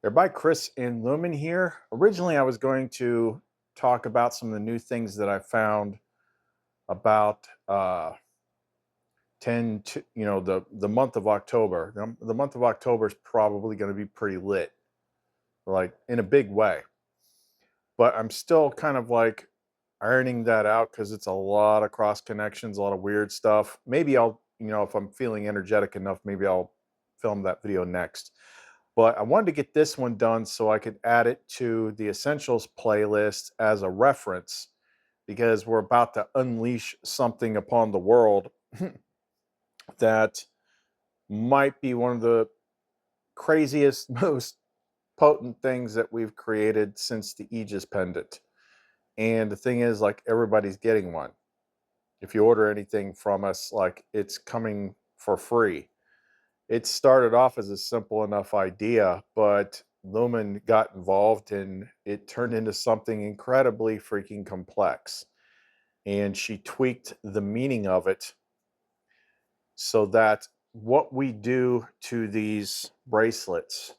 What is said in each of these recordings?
They're by Chris and Lumen here. Originally, I was going to talk about some of the new things that I found about 10 to, the month of October. The month of October is probably going to be pretty lit, like in a big way. But I'm still kind of like ironing that out because it's a lot of cross connections, a lot of weird stuff. Maybe I'll, if I'm feeling energetic enough, maybe I'll film that video next. But I wanted to get this one done so I could add it to the Essentials playlist as a reference because we're about to unleash something upon the world that might be one of the craziest, most potent things that we've created since the Aegis pendant. And the thing is, like, everybody's getting one. If you order anything from us, like, it's coming for free. It started off as a simple enough idea, but Lumen got involved and it turned into something incredibly freaking complex. And she tweaked the meaning of it so that what we do to these bracelets,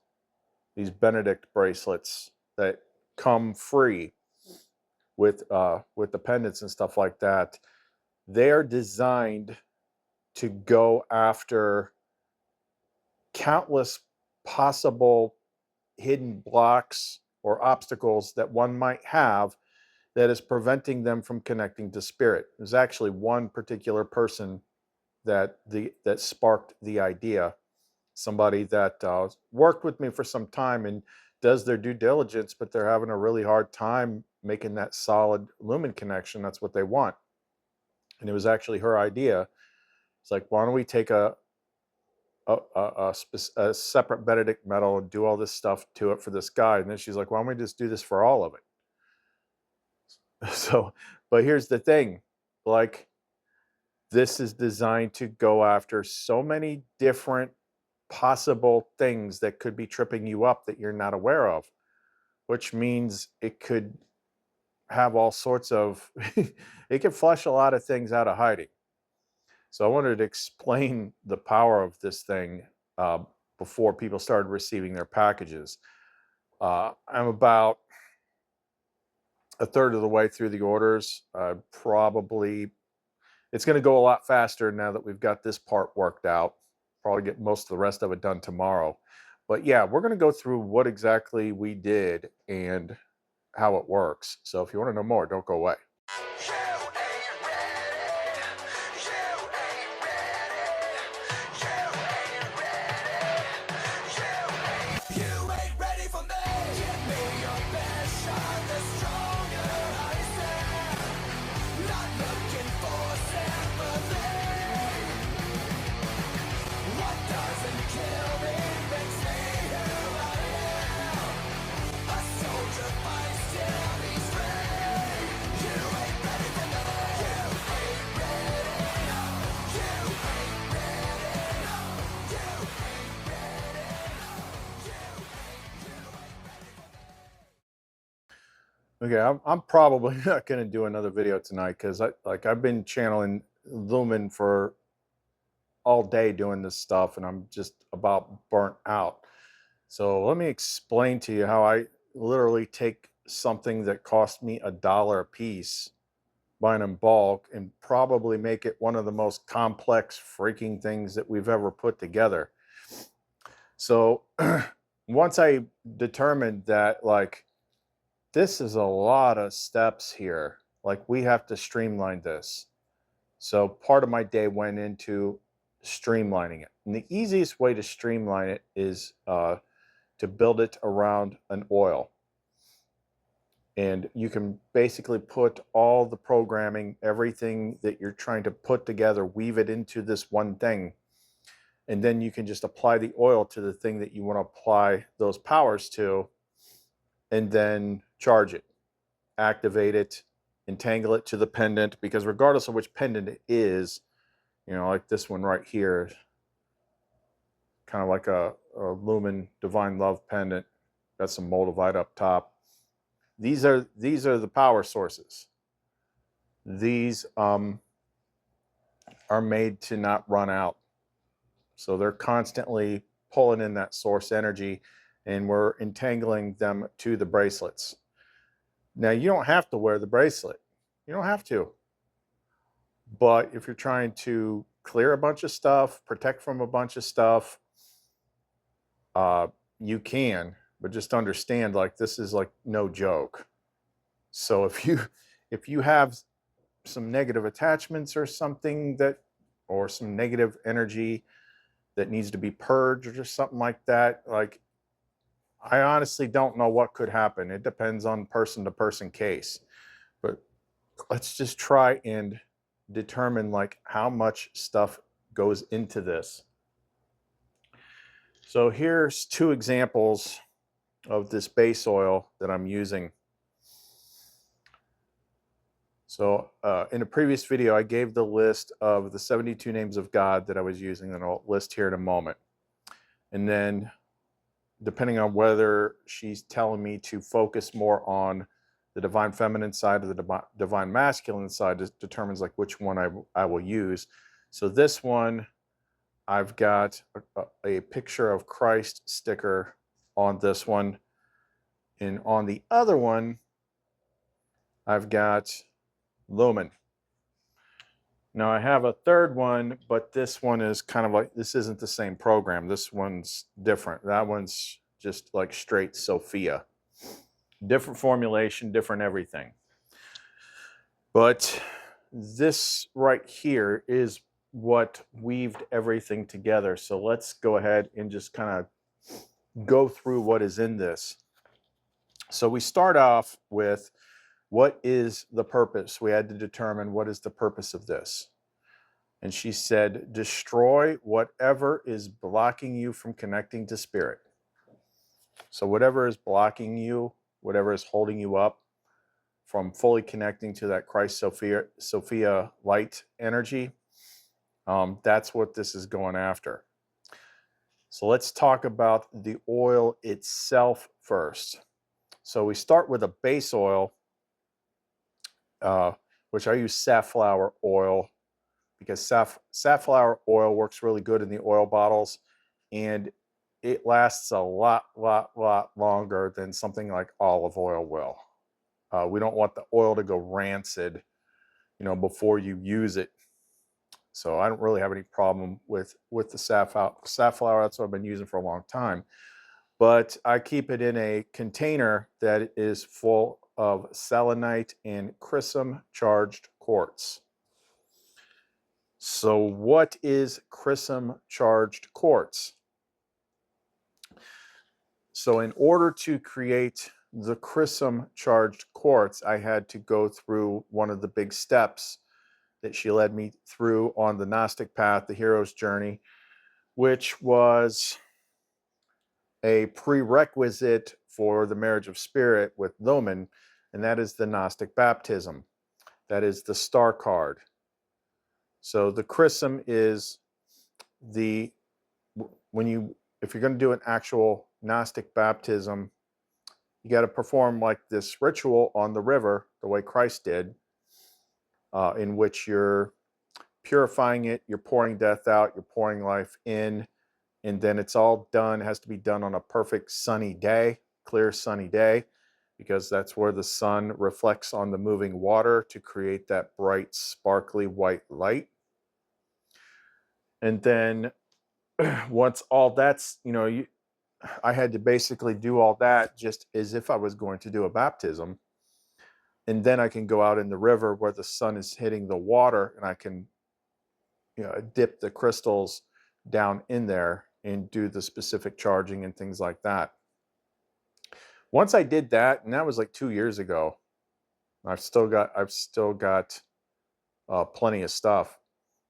these Benedict bracelets that come free with the pendants and stuff like that, they are designed to go after countless possible hidden blocks or obstacles that one might have that is preventing them from connecting to spirit. There's actually one particular person that sparked the idea. Somebody that worked with me for some time and does their due diligence, but they're having a really hard time making that solid lumen connection. That's what they want. And it was actually her idea. It's like, why don't we take a separate Benedict metal and do all this stuff to it for this guy? And then she's like, why don't we just do this for all of it? So, but here's the thing, like, this is designed to go after so many different possible things that could be tripping you up that you're not aware of, which means it could have all sorts of, it could flush a lot of things out of hiding. So I wanted to explain the power of this thing uh, before people started receiving their packages. I'm about a third of the way through the orders. Probably it's going to go a lot faster now that we've got this part worked out. Probably get most of the rest of it done tomorrow. But yeah, we're going to go through what exactly we did and how it works. So if you want to know more, don't go away. Okay, I'm probably not going to do another video tonight because I've been channeling Lumen for all day doing this stuff and I'm just about burnt out. So let me explain to you how I literally take something that cost me $1 a piece, buying in bulk, and probably make it one of the most complex freaking things that we've ever put together. So once I determined that, like, this is a lot of steps here, like, we have to streamline this. So part of my day went into streamlining it. And the easiest way to streamline it is to build it around an oil. And you can basically put all the programming, everything that you're trying to put together, weave it into this one thing. And then you can just apply the oil to the thing that you want to apply those powers to, and then charge it, activate it, entangle it to the pendant, because regardless of which pendant it is, like this one right here, kind of like a Lumen Divine Love pendant, got some moldavite up top. These are the power sources. These are made to not run out. So they're constantly pulling in that source energy and we're entangling them to the bracelets. Now, you don't have to wear the bracelet. You don't have to. But if you're trying to clear a bunch of stuff, protect from a bunch of stuff, uh, you can, but just understand, like, this is like no joke. So if you have some negative attachments or something that, or some negative energy that needs to be purged or something like that, like, I honestly don't know what could happen. It depends on person to person case. But let's just try and determine like how much stuff goes into this. So here's two examples of this base oil that I'm using. So in a previous video, I gave the list of the 72 names of God that I was using, and I'll list here in a moment. And then depending on whether she's telling me to focus more on the divine feminine side or the divine masculine side, determines like which one I will use. So this one, I've got a picture of Christ sticker on this one. And on the other one, I've got Lumen. Now I have a third one, but this one is kind of like, this isn't the same program. This one's different. That one's just like straight Sophia. Different formulation, different everything. But this right here is what weaved everything together. So let's go ahead and just kind of go through what is in this. So we start off with, what is the purpose? We had to determine what is the purpose of this. And she said, destroy whatever is blocking you from connecting to spirit. So whatever is blocking you, whatever is holding you up from fully connecting to that Christ Sophia light energy, that's what this is going after. So let's talk about the oil itself first. So we start with a base oil, which I use safflower oil, because safflower oil works really good in the oil bottles, and it lasts a lot longer than something like olive oil will. We don't want the oil to go rancid, before you use it. So I don't really have any problem with the safflower. That's what I've been using for a long time. But I keep it in a container that is full of selenite and chrism charged quartz. So what is chrism charged quartz? So in order to create the chrism charged quartz, I had to go through one of the big steps that she led me through on the Gnostic path, the hero's journey, which was a prerequisite for the marriage of spirit with Lumen, and that is the Gnostic baptism. That is the star card. So the chrism is if you're going to do an actual Gnostic baptism, you got to perform like this ritual on the river, the way Christ did, in which you're purifying it, you're pouring death out, you're pouring life in, and then it's all done. It has to be done on a perfect sunny day, clear sunny day, because that's where the sun reflects on the moving water to create that bright, sparkly white light. And then once all that's, I had to basically do all that just as if I was going to do a baptism. And then I can go out in the river where the sun is hitting the water, and I can, dip the crystals down in there and do the specific charging and things like that. Once I did that, and that was like 2 years ago, I've still got plenty of stuff.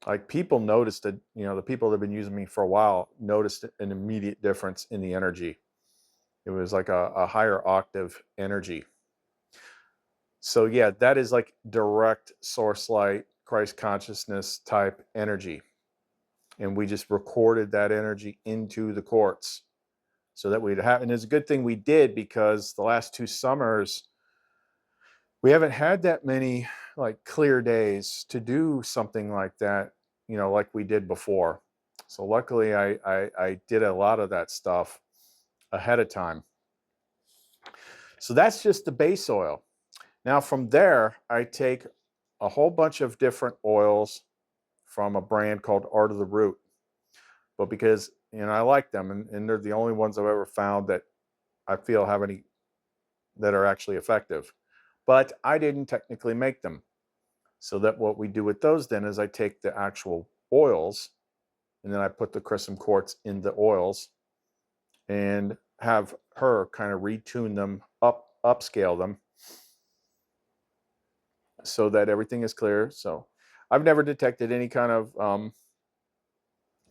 Like, people noticed that, the people that have been using me for a while noticed an immediate difference in the energy. It was like a higher octave energy. So yeah, that is like direct source light, Christ consciousness type energy. And we just recorded that energy into the quartz so that we'd have, and it's a good thing we did, because the last 2 summers, we haven't had that many like clear days to do something like that, like we did before. So luckily I did a lot of that stuff. ahead of time. So that's just the base oil. Now from there, I take a whole bunch of different oils from a brand called Art of the Root. But because, I like them, and they're the only ones I've ever found that I feel have any that are actually effective. But I didn't technically make them. So that what we do with those then is I take the actual oils and then I put the Chrism quartz in the oils and have her kind of retune them, upscale them so that everything is clear. So I've never detected any kind of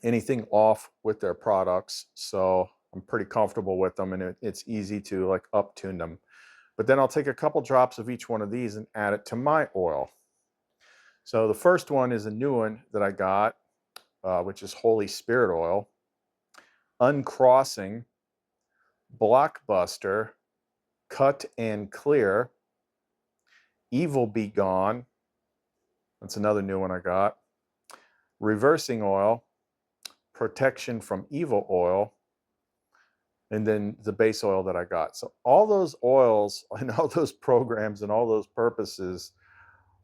anything off with their products. So I'm pretty comfortable with them, and it's easy to like up-tune them. But then I'll take a couple drops of each one of these and add it to my oil. So the first one is a new one that I got, which is Holy Spirit oil, Uncrossing, Blockbuster, Cut and Clear, Evil Be Gone. That's another new one I got. Reversing oil, Protection from Evil oil, and then the base oil that I got. So all those oils and all those programs and all those purposes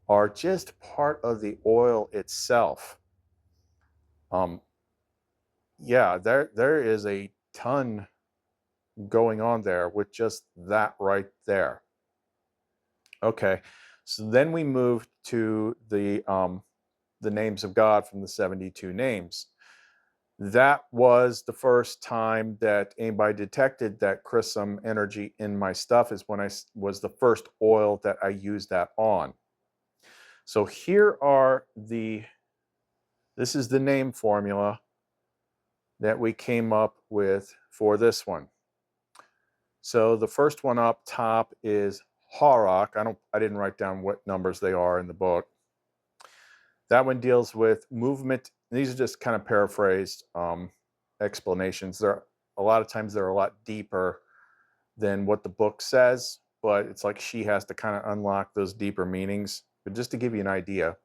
are just part of the oil itself. Yeah, there is a ton going on there with just that right there. Okay, so then we move to the names of God from the 72 names. That was the first time that anybody detected that Chrism energy in my stuff, is when I was the first oil that I used that on. So here are this is the name formula that we came up with for this one. So the first one up top is Harrock. I didn't write down what numbers they are in the book. That one deals with movement. These are just kind of paraphrased explanations. A lot of times they're a lot deeper than what the book says, but it's like she has to kind of unlock those deeper meanings. But just to give you an idea,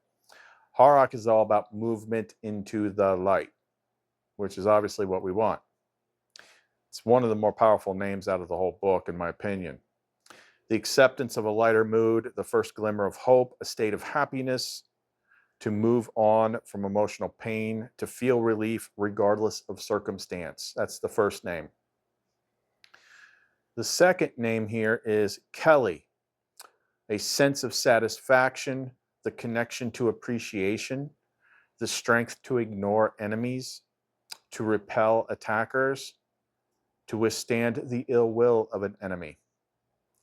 Harrock is all about movement into the light, which is obviously what we want. It's one of the more powerful names out of the whole book, in my opinion. The acceptance of a lighter mood, the first glimmer of hope, a state of happiness, to move on from emotional pain, to feel relief regardless of circumstance. That's the first name. The second name here is Kelly, a sense of satisfaction, the connection to appreciation, the strength to ignore enemies, to repel attackers, to withstand the ill will of an enemy,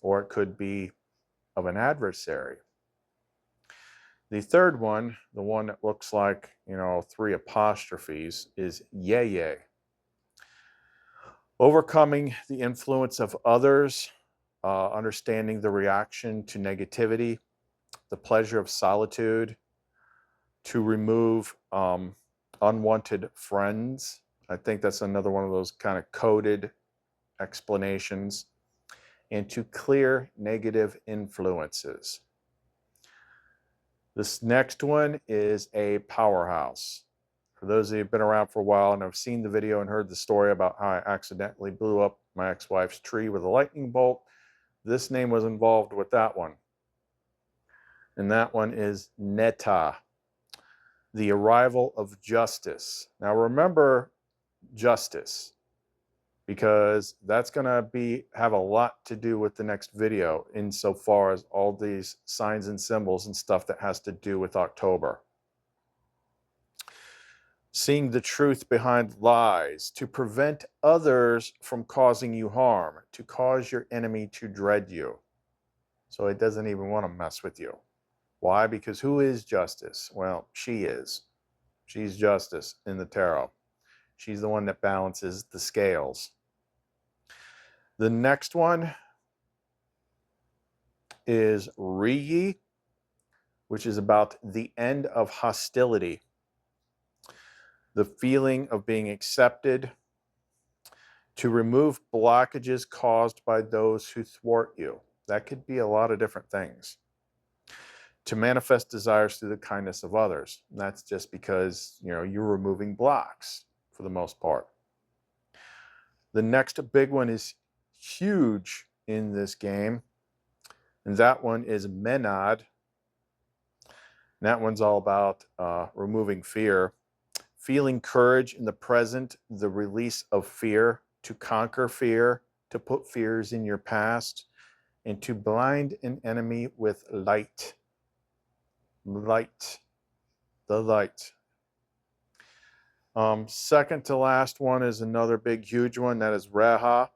or it could be of an adversary. The third one, the one that looks like, 3 apostrophes, is Yeye. Overcoming the influence of others, understanding the reaction to negativity, the pleasure of solitude, to remove unwanted friends. I think that's another one of those kind of coded explanations. And to clear negative influences. This next one is a powerhouse. For those of you who've been around for a while and have seen the video and heard the story about how I accidentally blew up my ex-wife's tree with a lightning bolt, this name was involved with that one. And that one is Netta, the arrival of justice. Now remember justice, because that's going to have a lot to do with the next video insofar as all these signs and symbols and stuff that has to do with October. Seeing the truth behind lies, to prevent others from causing you harm, to cause your enemy to dread you, so it doesn't even want to mess with you. Why? Because who is justice? Well, she is. She's justice in the tarot. She's the one that balances the scales. The next one is Riyi, which is about the end of hostility, the feeling of being accepted, to remove blockages caused by those who thwart you. That could be a lot of different things. To manifest desires through the kindness of others. And that's just because, you're removing blocks for the most part. The next big one is huge in this game, and that one is Menad. And that one's all about removing fear, feeling courage in the present, the release of fear, to conquer fear, to put fears in your past, and to blind an enemy with light. Light. The light. Second to last one is another big, huge one. That is Reha,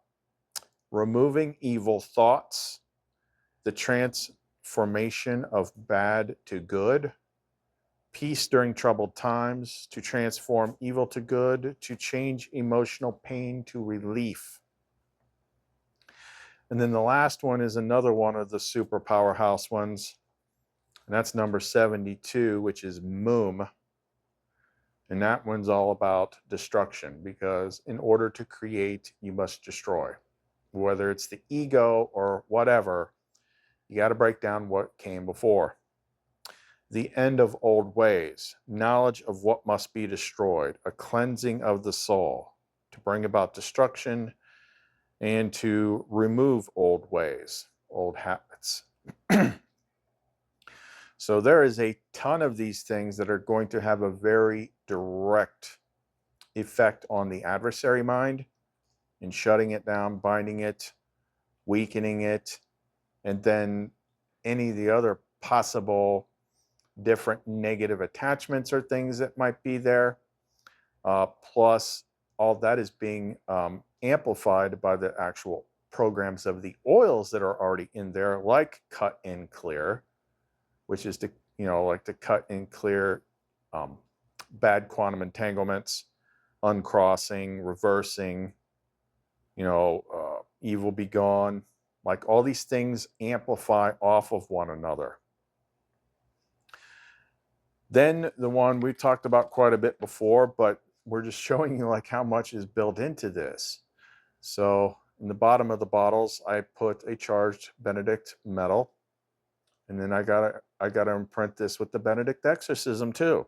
removing evil thoughts, the transformation of bad to good, peace during troubled times, to transform evil to good, to change emotional pain to relief. And then the last one is another one of the super powerhouse ones, and that's number 72, which is Moom. And that one's all about destruction, because in order to create, you must destroy. Whether it's the ego or whatever, you got to break down what came before. The end of old ways, knowledge of what must be destroyed, a cleansing of the soul to bring about destruction and to remove old ways, old habits. So there is a ton of these things that are going to have a very direct effect on the adversary mind in shutting it down, binding it, weakening it, and then any of the other possible different negative attachments or things that might be there. Plus, all that is being amplified by the actual programs of the oils that are already in there, like cut and clear, which is to, like to cut and clear bad quantum entanglements, uncrossing, reversing, evil be gone. Like all these things amplify off of one another. Then the one we talked about quite a bit before, but we're just showing you like how much is built into this. So in the bottom of the bottles, I put a charged Benedict metal. And then I gotta imprint this with the Benedict exorcism too.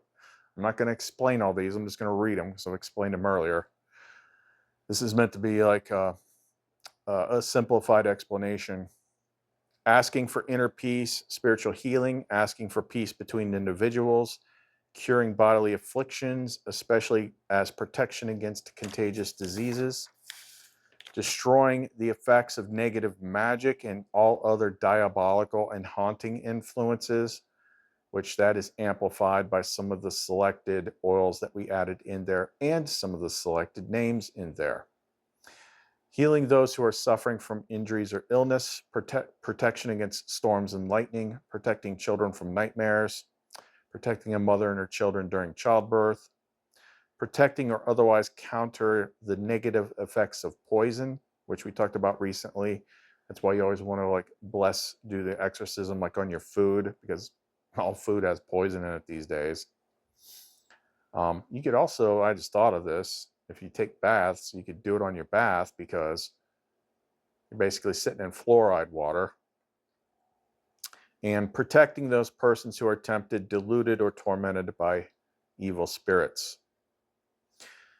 I'm not going to explain all these. I'm just going to read them because I've explained them earlier. This is meant to be like a simplified explanation. Asking for inner peace, spiritual healing, asking for peace between individuals, curing bodily afflictions, especially as protection against contagious diseases, destroying the effects of negative magic and all other diabolical and haunting influences, which that is amplified by some of the selected oils that we added in there and some of the selected names in there. Healing those who are suffering from injuries or illness, protection against storms and lightning, protecting children from nightmares, protecting a mother and her children during childbirth, protecting or otherwise counter the negative effects of poison, which we talked about recently. That's why you always want to like do the exorcism like on your food, because all food has poison in it these days. You could also, I just thought of this, if you take baths, you could do it on your bath, because you're basically sitting in fluoride water. And protecting those persons who are tempted, deluded, or tormented by evil spirits.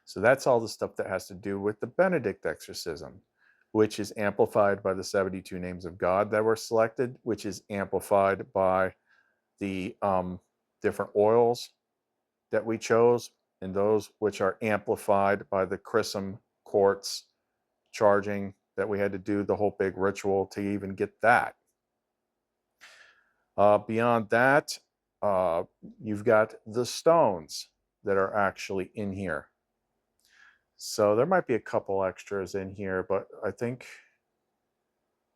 So that's all the stuff that has to do with the Benedict exorcism, which is amplified by the 72 names of God that were selected, which is amplified by the different oils that we chose, and those which are amplified by the chrism quartz charging that we had to do the whole big ritual to even get that. Beyond that, you've got the stones that are actually in here. So there might be a couple extras in here, but I think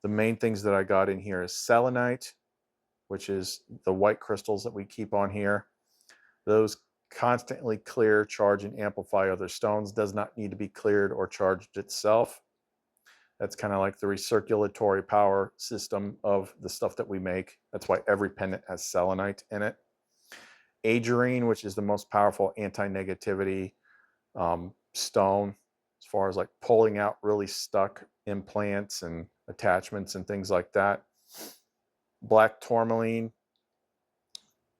the main things that I got in here is selenite, which is the white crystals that we keep on here. Those constantly clear, charge, and amplify other stones. Does not need to be cleared or charged itself. That's kind of like the recirculatory power system of the stuff that we make. That's why every pendant has selenite in it. Agerine, which is the most powerful anti-negativity stone, as far as like pulling out really stuck implants and attachments and things like that. Black tourmaline,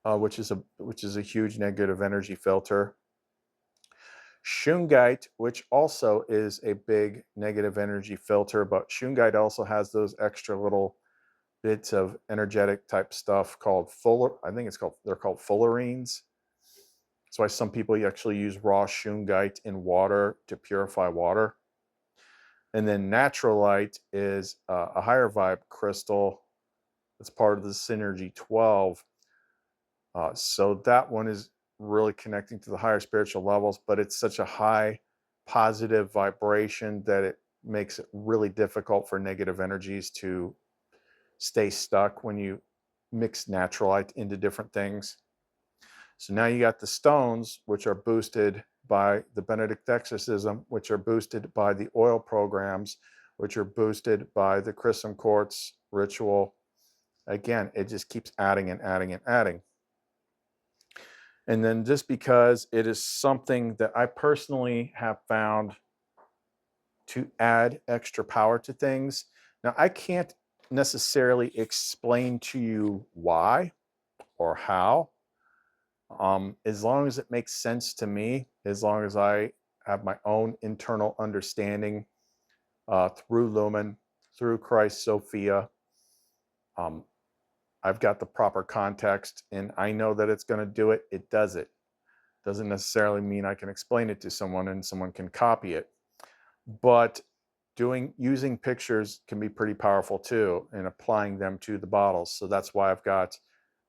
which is a huge negative energy filter. Shungite, which also is a big negative energy filter, but shungite also has those extra little bits of energetic type stuff called I think they're called fullerenes. That's why some people actually use raw shungite in water to purify water. And then naturalite is a higher vibe crystal. It's part of the Synergy 12. So that one is really connecting to the higher spiritual levels, but it's such a high positive vibration that it makes it really difficult for negative energies to stay stuck when you mix naturalite into different things. So now you got the stones, which are boosted by the Benedict exorcism, which are boosted by the oil programs, which are boosted by the Chrism quartz ritual. Again, it just keeps adding and adding and adding. And then just because it is something that I personally have found to add extra power to things. Now, I can't necessarily explain to you why or how. As long as it makes sense to me, as long as I have my own internal understanding through Lumen, through Christ Sophia, I've got the proper context and I know that it's going to do it, it does it. Doesn't necessarily mean I can explain it to someone and someone can copy it. But using pictures can be pretty powerful too, and applying them to the bottles. So that's why I've got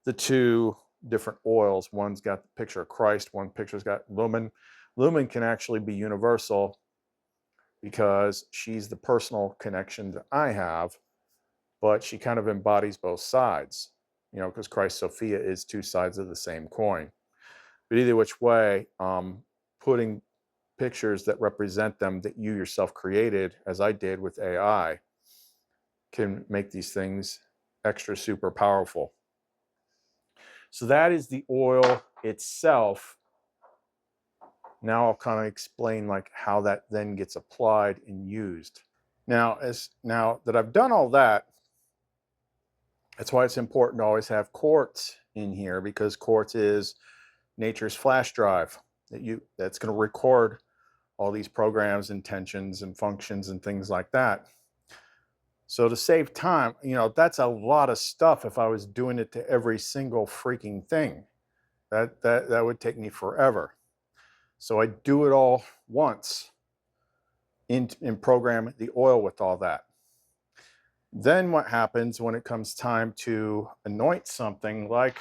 the two different oils. One's got the picture of Christ, one picture's got Lumen. Lumen can actually be universal because she's the personal connection that I have, but she kind of embodies both sides, because Christ Sophia is two sides of the same coin. But either which way, putting pictures that represent them that you yourself created, as I did with AI, can make these things extra super powerful. So that is the oil itself. Now I'll kind of explain how that then gets applied and used. Now that I've done all that, that's why it's important to always have quartz in here, because quartz is nature's flash drive that's going to record all these programs, intentions, and functions and things like that. So to save time, that's a lot of stuff. If I was doing it to every single freaking thing, that would take me forever. So I do it all once and program the oil with all that. Then what happens when it comes time to anoint something like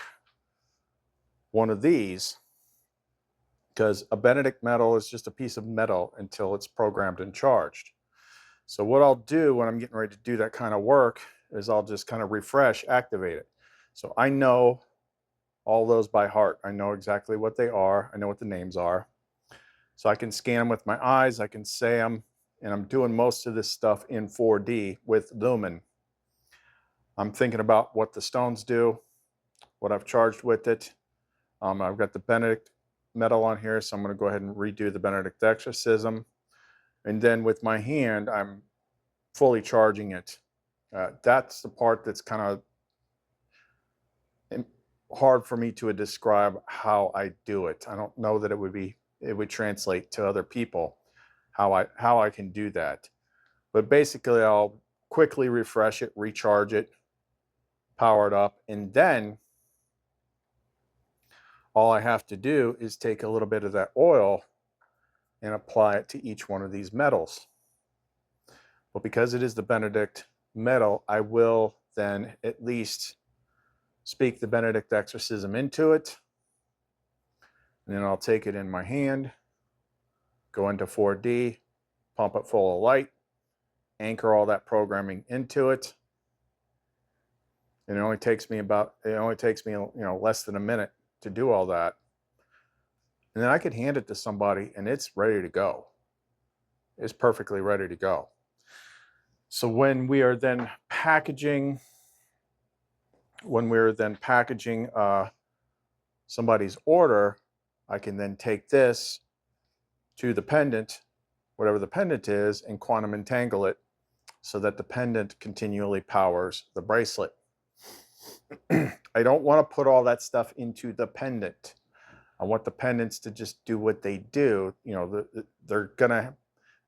one of these, because a Benedict metal is just a piece of metal until it's programmed and charged. So what I'll do when I'm getting ready to do that kind of work is I'll just kind of refresh, activate it. So I know all those by heart. I know exactly what they are. I know what the names are. So I can scan them with my eyes. I can say them. And I'm doing most of this stuff in 4D with Lumen. I'm thinking about what the stones do, what I've charged with it. I've got the Benedict metal on here, so I'm going to go ahead and redo the Benedict exorcism. And then with my hand, I'm fully charging it. That's the part that's kind of hard for me to describe how I do it. I don't know that it would translate to other people how I can do that. But basically, I'll quickly refresh it, recharge it, power it up, and then all I have to do is take a little bit of that oil and apply it to each one of these metals. But because it is the Benedict metal, I will then at least speak the Benedict exorcism into it. And then I'll take it in my hand, go into 4D, pump it full of light, anchor all that programming into it. And it only takes me less than a minute to do all that. And then I could hand it to somebody and it's ready to go. It's perfectly ready to go. So when we are then packaging somebody's order, I can then take this to the pendant, whatever the pendant is, and quantum entangle it so that the pendant continually powers the bracelet. I don't want to put all that stuff into the pendant. I want the pendants to just do what they do. You know, they're going to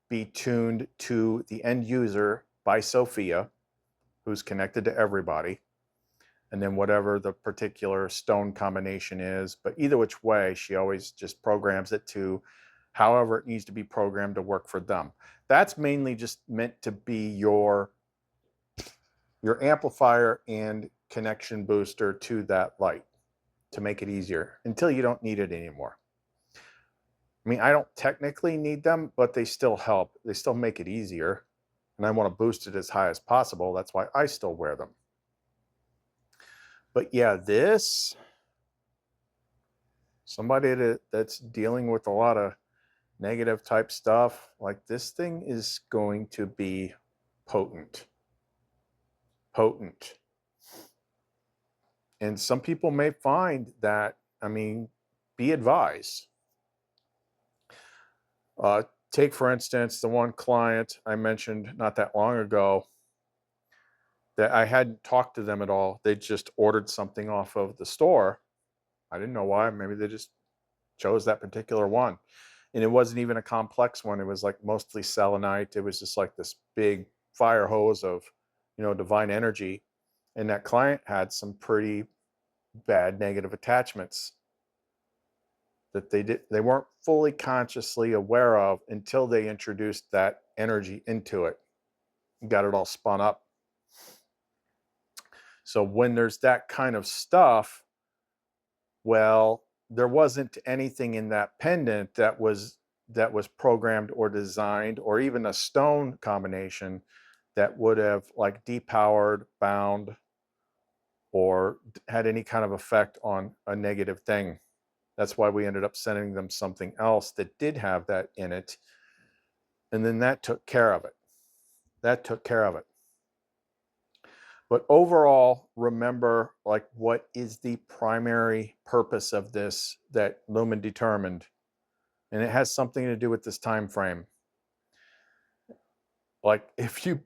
be tuned to the end user by Sophia, who's connected to everybody. And then whatever the particular stone combination is. But either which way, she always just programs it to however it needs to be programmed to work for them. That's mainly just meant to be your amplifier and connection booster to that light to make it easier until you don't need it anymore. I mean, I don't technically need them, but they still help. They still make it easier. And I want to boost it as high as possible. That's why I still wear them. But yeah, somebody that's dealing with a lot of negative type stuff, like this thing is going to be potent. And some people may find that, I mean, be advised. Take, for instance, the one client I mentioned not that long ago that I hadn't talked to them at all. They just ordered something off of the store. I didn't know why. Maybe they just chose that particular one. And it wasn't even a complex one. It was like mostly selenite. It was just like this big fire hose of, divine energy. And that client had some pretty bad negative attachments that they weren't fully consciously aware of until they introduced that energy into it and got it all spun up. So when there's that kind of stuff, well, there wasn't anything in that pendant that was programmed or designed, or even a stone combination that would have like depowered, bound, or had any kind of effect on a negative thing. That's why we ended up sending them something else that did have that in it. And then that took care of it. But overall, remember, like, what is the primary purpose of this that Lumen determined? And it has something to do with this time frame. Like, if you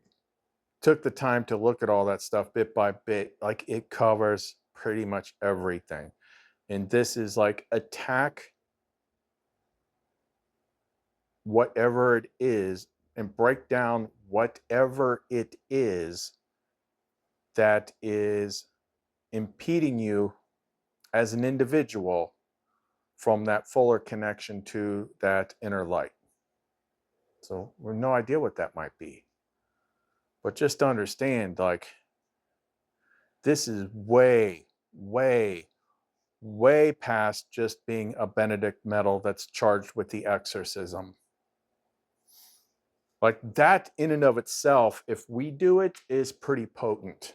took the time to look at all that stuff bit by bit, like, it covers pretty much everything. And this is like attack whatever it is and break down whatever it is that is impeding you as an individual from that fuller connection to that inner light. So we have no idea what that might be. But just to understand, like, this is way, way, way past just being a Benedict metal that's charged with the exorcism. Like, that in and of itself, if we do it, is pretty potent.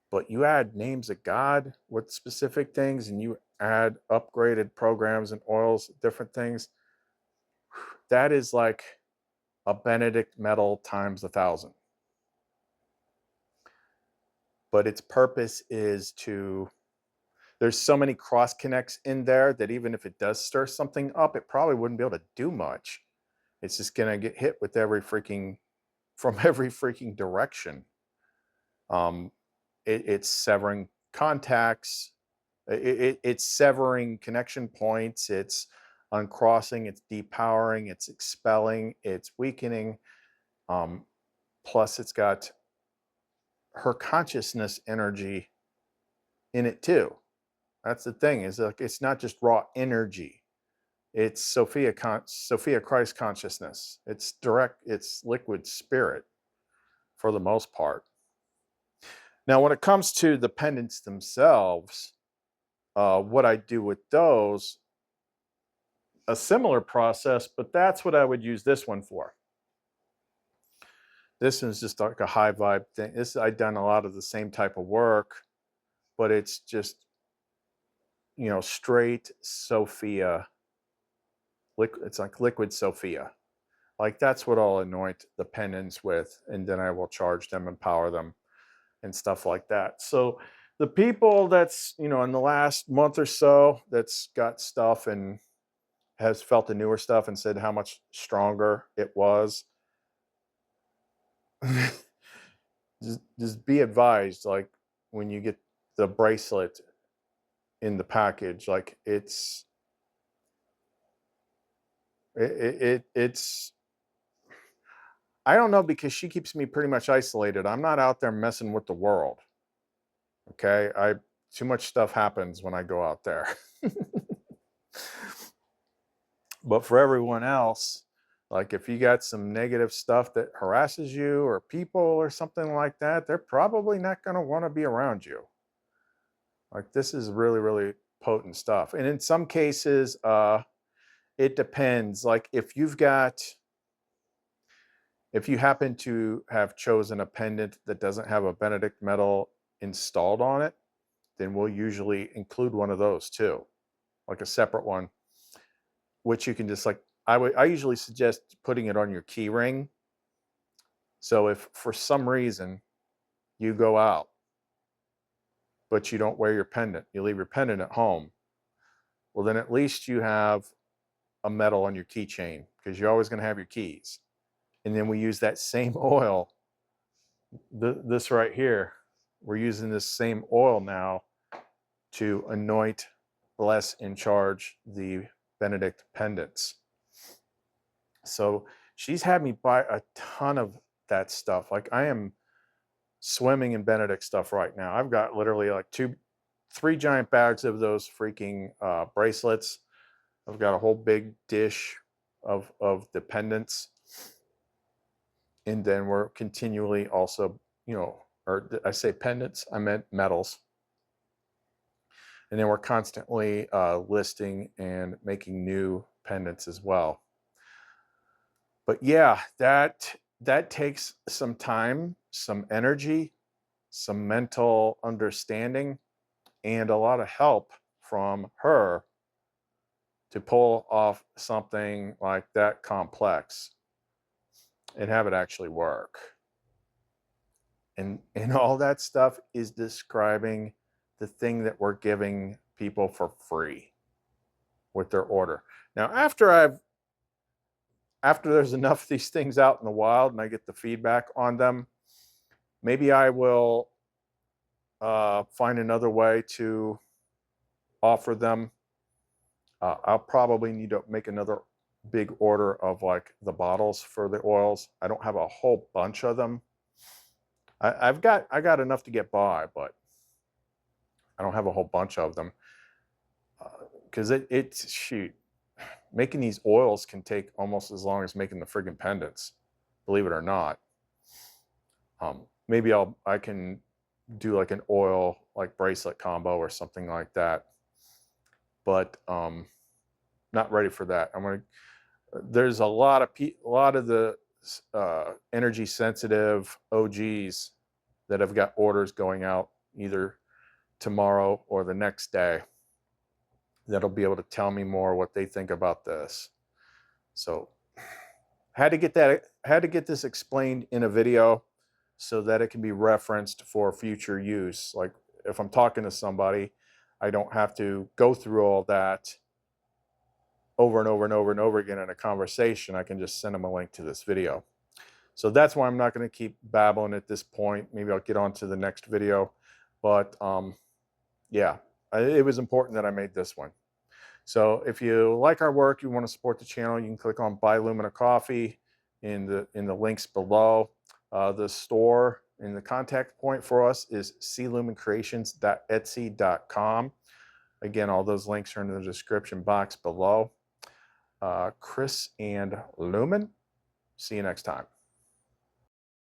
But you add names of God with specific things, and you add upgraded programs and oils, different things, that is like a Benedict metal times 1,000. But its purpose is there's so many cross connects in there that even if it does stir something up, it probably wouldn't be able to do much. It's just going to get hit with from every freaking direction. It's severing contacts. It's severing connection points. It's uncrossing. It's depowering. It's expelling. It's weakening. Plus, it's got her consciousness energy in it too. That's the thing. Is like, it's not just raw energy. It's Sophia Christ consciousness. It's liquid spirit for the most part. Now, when it comes to the pendants themselves, what I do with those, a similar process, but that's what I would use this one for. This is just like a high vibe thing. I've done a lot of the same type of work, but it's just, straight Sophia. It's like liquid Sophia. Like, that's what I'll anoint the pendants with, and then I will charge them and power them and stuff like that. So the people that's, in the last month or so that's got stuff and has felt the newer stuff and said how much stronger it was, just be advised, like, when you get the bracelet in the package, like, it's It's, I don't know, because she keeps me pretty much isolated. I'm not out there messing with the world. Okay. Too much stuff happens when I go out there. But for everyone else, like if you got some negative stuff that harasses you or people or something like that, they're probably not going to want to be around you. Like this is really, really potent stuff. And in some cases, it depends. Like if you happen to have chosen a pendant that doesn't have a Benedict metal installed on it, then we'll usually include one of those too, like a separate one, which you can just like, I usually suggest putting it on your key ring. So if for some reason you go out, but you don't wear your pendant, you leave your pendant at home, well, then at least you have a metal on your keychain, because you're always going to have your keys. And then we use that same oil, this right here, we're using this same oil now to anoint, bless, and charge the Benedict pendants. So she's had me buy a ton of that stuff. Like I am swimming in Benedict stuff right now. I've got literally like 3 giant bags of those freaking bracelets. I've got a whole big dish of the pendants. And then we're continually also, or I say pendants, I meant metals. And then we're constantly listing and making new pendants as well. But yeah, that takes some time, some energy, some mental understanding, and a lot of help from her to pull off something like that complex and have it actually work. And all that stuff is describing the thing that we're giving people for free with their order. Now, after there's enough of these things out in the wild and I get the feedback on them, maybe I will find another way to offer them. I'll probably need to make another big order of like the bottles for the oils. I don't have a whole bunch of them. I got enough to get by, but I don't have a whole bunch of them, because it's shoot, making these oils can take almost as long as making the friggin' pendants, believe it or not. Maybe I can do like an oil like bracelet combo or something like that, but not ready for that. There's a lot of the energy sensitive OGs that have got orders going out either tomorrow or the next day that'll be able to tell me more what they think about this. So had to get this explained in a video so that it can be referenced for future use. Like if I'm talking to somebody, I don't have to go through all that over and over and over and over again in a conversation. I can just send them a link to this video. So that's why I'm not going to keep babbling at this point. Maybe I'll get on to the next video. But yeah, it was important that I made this one. So if you like our work, you want to support the channel, you can click on Buy Lumina Coffee in the links below. The store and the contact point for us is clumencreations.etsy.com. Again, all those links are in the description box below. Chris and Lumen, see you next time.